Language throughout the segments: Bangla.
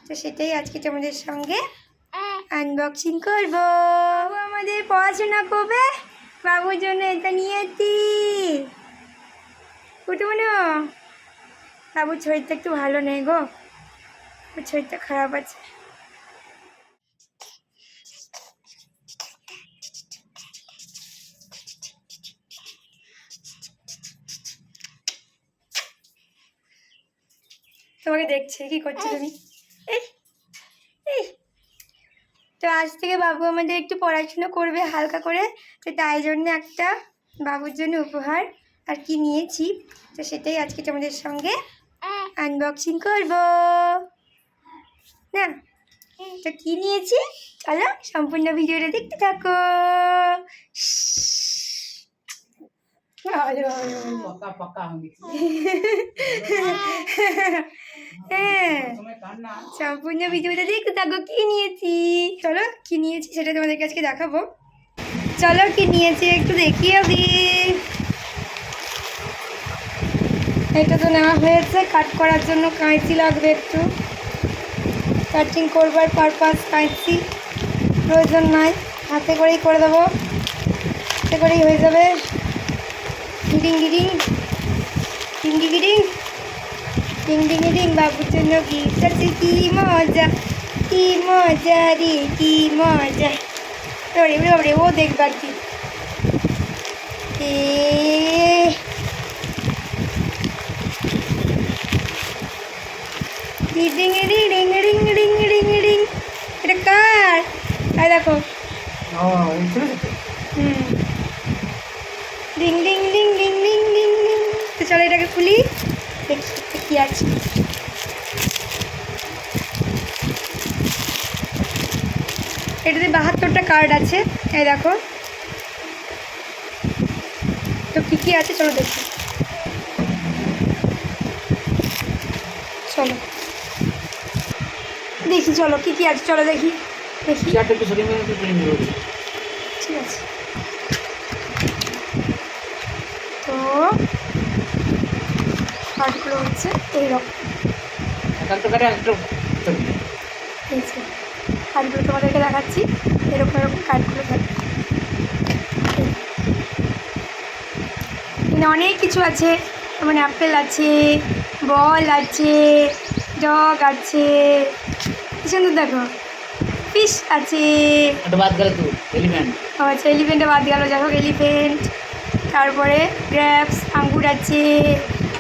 তো সেটাই আজকে তোমাদের সঙ্গে আনবক্সিং করব। আমাদের পড়াশোনা করবে, বাবুর জন্য এটা নিয়েছি। কুটুমনো, বাবুর শরীরটা একটু ভালো নেই গো, ওর শরীরটা খারাপ আছে। তোমাকে দেখছে, কি করছো তুমি? এই এই তো আজ থেকে বাবু আমাদের একটু পড়াশোনা করবে হালকা করে, তো তাই জন্য একটা বাবুর জন্য উপহার আর কি নিয়েছি, তো সেটাই আজকে তোমাদের সঙ্গে আনবক্সিং করব না। তো কি নিয়েছি চলো সম্পূর্ণ ভিডিওটা দেখতে থাকো। হ্যাঁ, সম্পূর্ণ ভিডিওটা দেখতে থাকো। কি নিয়েছি চলো, কি নিয়েছি সেটা তোমাদেরকে আজকে দেখাবো। চলো কি নিয়েছি একটু দেখিয়ে দিই। এটা তো নেওয়া হয়েছে, কাট করার জন্য কাঁচি লাগবে, একটু কাটিং করবার পারপাস কাঁচি প্রয়োজন নাই, হাতে করেই করে দেবো, হাতে করেই হয়ে যাবে। Ding ding ding ding ding ding ding ding বাবুর জন্য গিফট আছে। কি মজা, কি মজা রে, কি মজা। ওরে ওরে ও দেখবার কি ring ring ring ring ring ring ring. এটা কার? আর দেখো ring ring ring ring ring ring ring. তো চলো এটাকে খুলি, দেখি কি আছে। এটাতে 72টা কার্ড আছে, এই দেখো। তো কী কী আছে চলো দেখি। চলো দেখি, চলো কী কী আছে চলো দেখি দেখি। ঠিক আছে, তো কার্ডগুলো হচ্ছে এইরকম। কার্ডগুলো তোমাদেরকে দেখাচ্ছি, এরকম এরকম কার্ডগুলো থাকবে। এখানে অনেক কিছু আছে, যেমন অ্যাপেল আছে, বল আছে, ডগ আছে, কি সুন্দর দেখো, ফিশ আছে। আচ্ছা এলিফেন্টে বাদ গেল, যাই হোক এলিফেন্ট। তারপরে গ্রেপস আঙ্গুর আছে,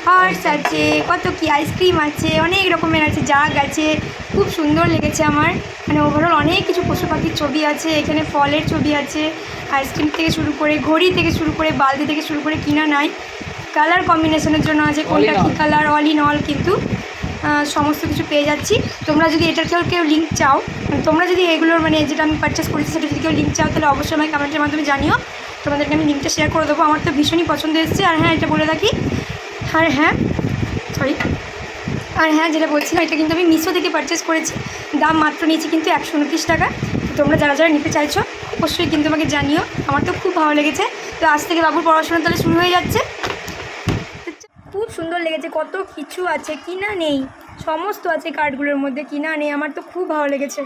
হর্স আছে, কত কি আইসক্রিম আছে, অনেক রকমের আছে, জাগ আছে। খুব সুন্দর লেগেছে আমার, মানে ওভারঅল অনেক কিছু পশু পাখির ছবি আছে, এখানে ফলের ছবি আছে, আইসক্রিম থেকে শুরু করে, ঘড়ি থেকে শুরু করে, বালতি থেকে শুরু করে, কিনা নাই কালার কম্বিনেশনের জন্য আছে, কোনটা কী কালার, অল ইন অল কিন্তু সমস্ত কিছু পেয়ে যাচ্ছি। তোমরা যদি এটার কেউ লিঙ্ক চাও, তোমরা যদি এগুলোর মানে যেটা আমি পারচেস করেছি সেটা যদি কেউ লিঙ্ক চাও, তাহলে অবশ্যই আমাকে কমেন্টের মাধ্যমে জানিও, তোমাদেরকে আমি লিঙ্কটা শেয়ার করে দেবো। আমার তো ভীষণই পছন্দ এসেছে। আর হ্যাঁ, এটা বলে রাখি, আর হ্যাঁ যেটা বলছিলাম, এটা কিন্তু আমি মিশো থেকে পারচেস করেছি, দাম মাত্র নিয়েছি কিন্তু 129 টাকা। তোমরা যারা যারা নিতে চাইছো অবশ্যই কিন্তু আমাকে জানিও, আমার তো খুব ভালো লেগেছে। তো আজ থেকে বাবুর পড়াশোনা তাহলে শুরু হয়ে যাচ্ছে। খুব সুন্দর লেগেছে, কত কিছু আছে, কিনা নেই, সমস্ত আছে কার্ডগুলোর মধ্যে, কিনা নেই, আমার তো খুব ভালো লেগেছে।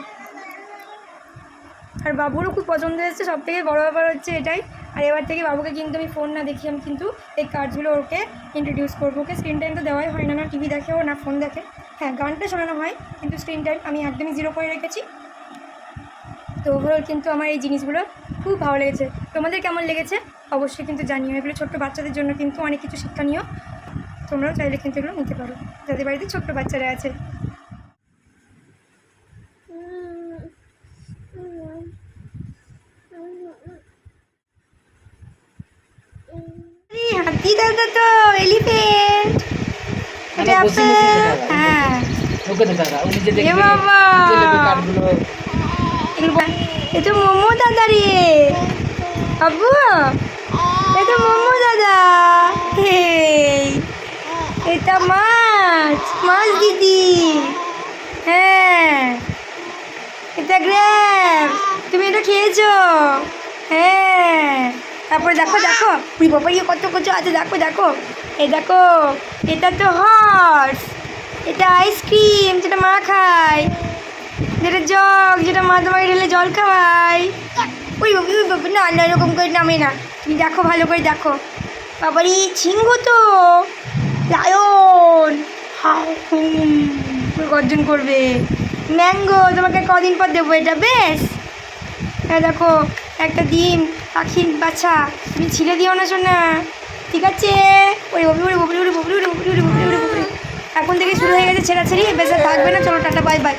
আর বাবুরও খুব পছন্দ হয়েছে, সব থেকে বড়ো ব্যাপার হচ্ছে এটাই। আর এবার থেকে বাবুকে কিন্তু আমি ফোন না দেখি, আমি কিন্তু এই কার্ডগুলো ওকে ইন্ট্রোডিউস করবো। ওকে স্ক্রিন টাইম তো দেওয়াই হয় না, না টিভি দেখেও না ফোন দেখে। হ্যাঁ, গানটা শোনানো হয়, কিন্তু স্ক্রিন টাইম আমি একদমই 0 করে রেখেছি। তো ওভারঅল কিন্তু আমার এই জিনিসগুলো খুব ভালো লেগেছে। তোমাদের কেমন লেগেছে অবশ্যই কিন্তু জানিও। এগুলো ছোট্ট বাচ্চাদের জন্য কিন্তু অনেক কিছু শিক্ষণীয়, তোমরাও চাইলে কিন্তু এগুলো নিতে পারো, যাদের বাড়িতে ছোট্ট বাচ্চারা আছে। হাতি দাদা তো এলিফেন্ট, এটা হ্যাঁ বাবা, এটা মোমো দাদা রে আব্বু, এটা মোমো দাদা। এটা মাছ দিদি। হ্যাঁ, এটা গ্রেপ, তুমি এটা খেয়েছো? হ্যাঁ। তারপরে দেখো দেখো পুরি বাবাই কত কিছু আছে, দেখো দেখো, এই দেখো, এটা তো হর্স, এটা আইসক্রিম যেটা মা খায়, যেটা জগ, যেটা মা তোমাকে ঢেলে জল খাওয়াই। ওই বাবু, ওই বাবু, না না, এরকম করে নামে না। তুমি দেখো, ভালো করে দেখো। বাবারি সিংহ তো, লায়ন, গর্জন করবে। ম্যাঙ্গো, তোমাকে কদিন পর দেবো এটা, বেশ। হ্যাঁ দেখো, একটা ডিম, পাখির বাচ্চা, তুমি ছিঁড়ে দিও না শোনা, ঠিক আছে? ওরে ববলি, ওরে ববলি, ওরে ববলি, ওরে ববলি, ওরে ববলি, ওরে ববলি। এখন থেকে শুরু হয়ে গেছে ছেঁড়াছেড়ি, বেশ আর থাকবে না। চলো টাটা, বাই বাই।